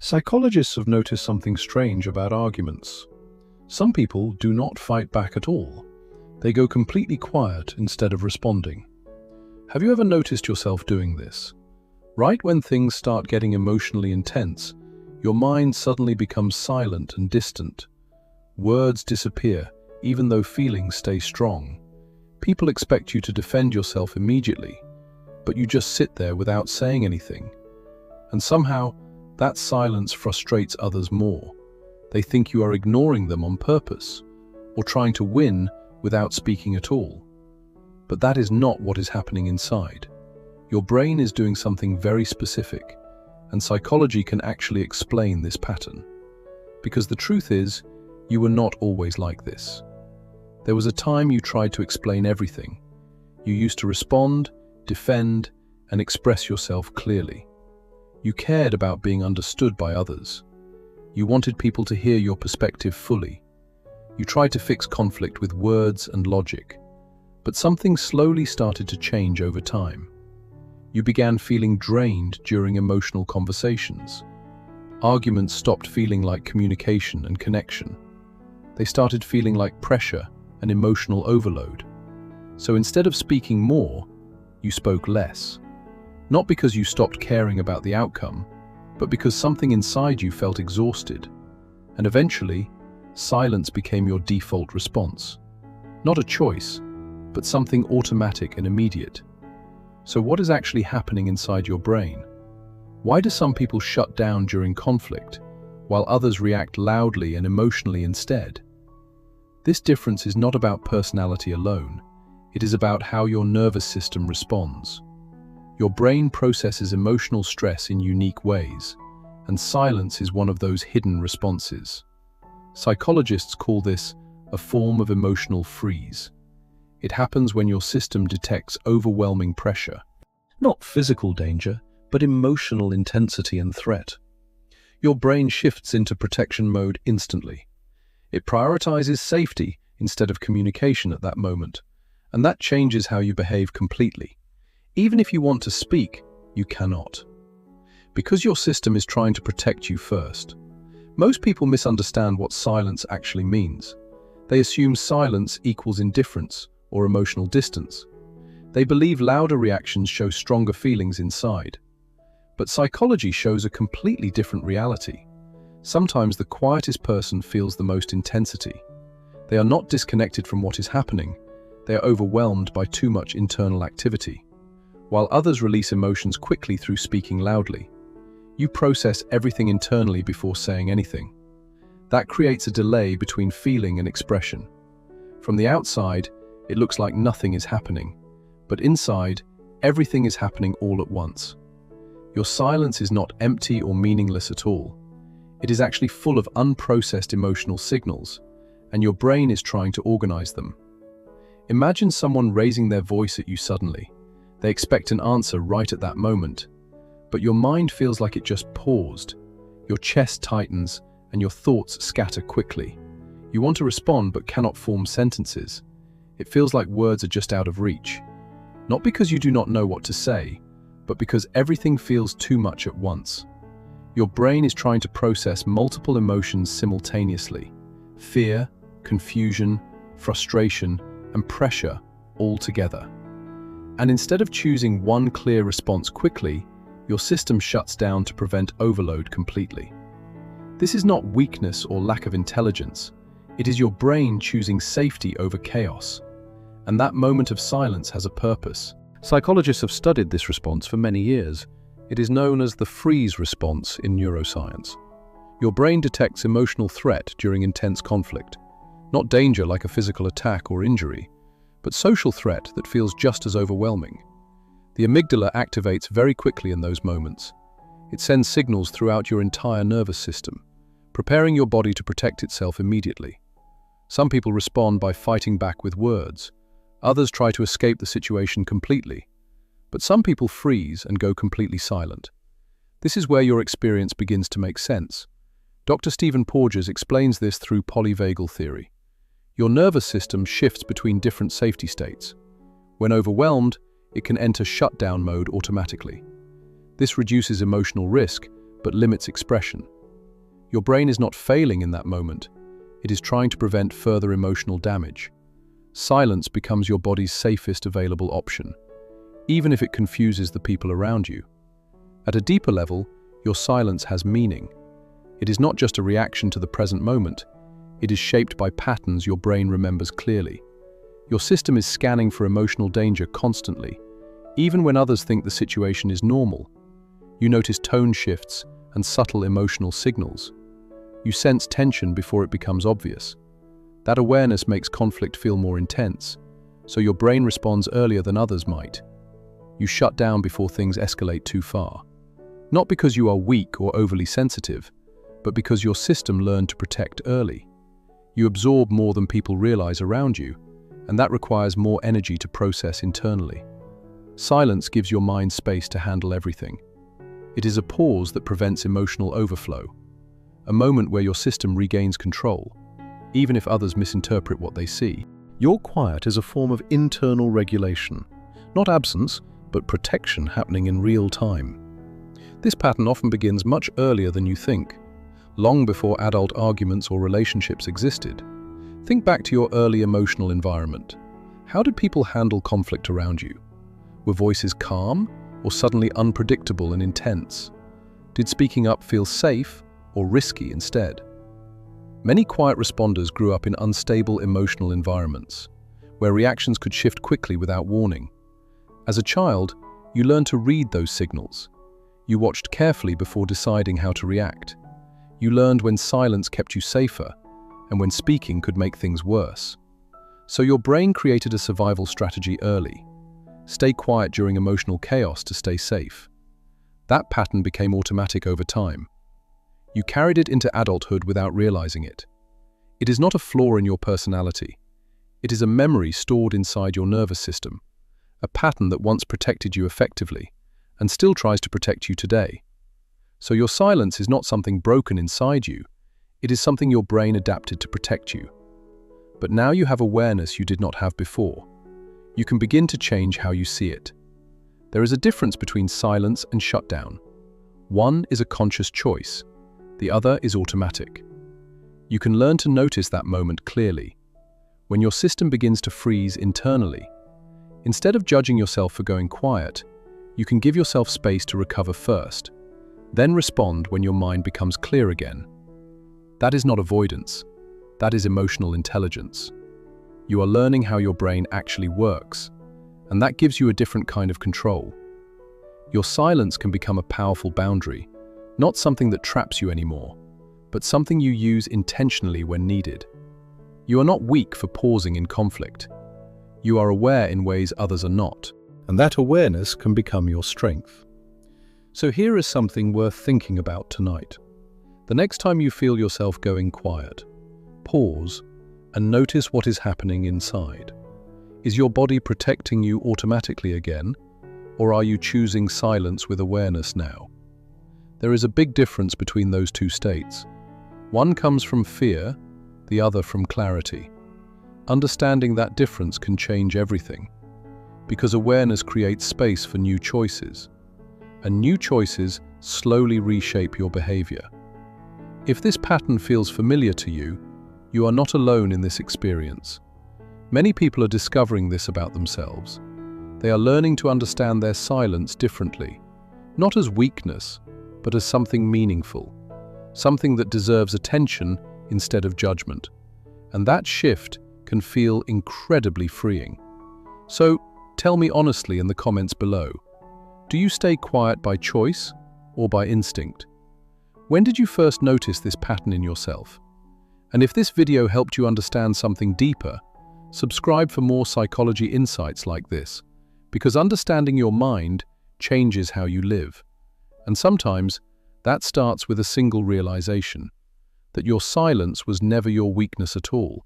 Psychologists have noticed something strange about arguments. Some people do not fight back at all. They go completely quiet instead of responding. Have you ever noticed yourself doing this? Right when things start getting emotionally intense, your mind suddenly becomes silent and distant. Words disappear, even though feelings stay strong. People expect you to defend yourself immediately, but you just sit there without saying anything. And somehow, that silence frustrates others more. They think you are ignoring them on purpose, or trying to win without speaking at all. But that is not what is happening inside. Your brain is doing something very specific, and psychology can actually explain this pattern. Because the truth is, you were not always like this. There was a time you tried to explain everything. You used to respond, defend, and express yourself clearly. You cared about being understood by others. You wanted people to hear your perspective fully. You tried to fix conflict with words and logic. But something slowly started to change over time. You began feeling drained during emotional conversations. Arguments stopped feeling like communication and connection. They started feeling like pressure and emotional overload. So instead of speaking more, you spoke less. Not because you stopped caring about the outcome, but because something inside you felt exhausted. And eventually, silence became your default response. Not a choice, but something automatic and immediate. So what is actually happening inside your brain? Why do some people shut down during conflict, while others react loudly and emotionally instead? This difference is not about personality alone. It is about how your nervous system responds. Your brain processes emotional stress in unique ways, and silence is one of those hidden responses. Psychologists call this a form of emotional freeze. It happens when your system detects overwhelming pressure. Not physical danger, but emotional intensity and threat. Your brain shifts into protection mode instantly. It prioritizes safety instead of communication at that moment, and that changes how you behave completely. Even if you want to speak, you cannot. Because your system is trying to protect you first. Most people misunderstand what silence actually means. They assume silence equals indifference or emotional distance. They believe louder reactions show stronger feelings inside. But psychology shows a completely different reality. Sometimes the quietest person feels the most intensity. They are not disconnected from what is happening. They are overwhelmed by too much internal activity. While others release emotions quickly through speaking loudly, you process everything internally before saying anything. That creates a delay between feeling and expression. From the outside, it looks like nothing is happening, but inside, everything is happening all at once. Your silence is not empty or meaningless at all. It is actually full of unprocessed emotional signals, and your brain is trying to organize them. Imagine someone raising their voice at you suddenly. They expect an answer right at that moment, but your mind feels like it just paused. Your chest tightens and your thoughts scatter quickly. You want to respond but cannot form sentences. It feels like words are just out of reach. Not because you do not know what to say, but because everything feels too much at once. Your brain is trying to process multiple emotions simultaneously. Fear, confusion, frustration, and pressure all together. And instead of choosing one clear response quickly, your system shuts down to prevent overload completely. This is not weakness or lack of intelligence. It is your brain choosing safety over chaos. And that moment of silence has a purpose. Psychologists have studied this response for many years. It is known as the freeze response in neuroscience. Your brain detects emotional threat during intense conflict. Not danger like a physical attack or injury, but social threat that feels just as overwhelming. The amygdala activates very quickly in those moments. It sends signals throughout your entire nervous system, preparing your body to protect itself immediately. Some people respond by fighting back with words. Others try to escape the situation completely. But some people freeze and go completely silent. This is where your experience begins to make sense. Dr. Stephen Porges explains this through polyvagal theory. Your nervous system shifts between different safety states. When overwhelmed, it can enter shutdown mode automatically. This reduces emotional risk, but limits expression. Your brain is not failing in that moment. It is trying to prevent further emotional damage. Silence becomes your body's safest available option, even if it confuses the people around you. At a deeper level, your silence has meaning. It is not just a reaction to the present moment. It is shaped by patterns your brain remembers clearly. Your system is scanning for emotional danger constantly, even when others think the situation is normal. You notice tone shifts and subtle emotional signals. You sense tension before it becomes obvious. That awareness makes conflict feel more intense, so your brain responds earlier than others might. You shut down before things escalate too far. Not because you are weak or overly sensitive, but because your system learned to protect early. You absorb more than people realize around you, and that requires more energy to process internally. Silence gives your mind space to handle everything. It is a pause that prevents emotional overflow, a moment where your system regains control, even if others misinterpret what they see. Your quiet is a form of internal regulation, not absence, but protection happening in real time. This pattern often begins much earlier than you think, long before adult arguments or relationships existed. Think back to your early emotional environment. How did people handle conflict around you? Were voices calm or suddenly unpredictable and intense? Did speaking up feel safe or risky instead? Many quiet responders grew up in unstable emotional environments, where reactions could shift quickly without warning. As a child, you learned to read those signals. You watched carefully before deciding how to react. You learned when silence kept you safer, and when speaking could make things worse. So your brain created a survival strategy early. Stay quiet during emotional chaos to stay safe. That pattern became automatic over time. You carried it into adulthood without realizing it. It is not a flaw in your personality. It is a memory stored inside your nervous system, a pattern that once protected you effectively and still tries to protect you today. So your silence is not something broken inside you. It is something your brain adapted to protect you. But now you have awareness you did not have before. You can begin to change how you see it. There is a difference between silence and shutdown. One is a conscious choice. The other is automatic. You can learn to notice that moment clearly. When your system begins to freeze internally, instead of judging yourself for going quiet, you can give yourself space to recover first, then respond when your mind becomes clear again. That is not avoidance. That is emotional intelligence. You are learning how your brain actually works, and that gives you a different kind of control. Your silence can become a powerful boundary, not something that traps you anymore, but something you use intentionally when needed. You are not weak for pausing in conflict. You are aware in ways others are not, and that awareness can become your strength. So here is something worth thinking about tonight. The next time you feel yourself going quiet, pause and notice what is happening inside. Is your body protecting you automatically again, or are you choosing silence with awareness now? There is a big difference between those two states. One comes from fear, the other from clarity. Understanding that difference can change everything, because awareness creates space for new choices, and new choices slowly reshape your behavior. If this pattern feels familiar to you, you are not alone in this experience. Many people are discovering this about themselves. They are learning to understand their silence differently, not as weakness, but as something meaningful, something that deserves attention instead of judgment. And that shift can feel incredibly freeing. So, tell me honestly in the comments below, do you stay quiet by choice or by instinct? When did you first notice this pattern in yourself? And if this video helped you understand something deeper, subscribe for more psychology insights like this, because understanding your mind changes how you live. And sometimes, that starts with a single realization, that your silence was never your weakness at all.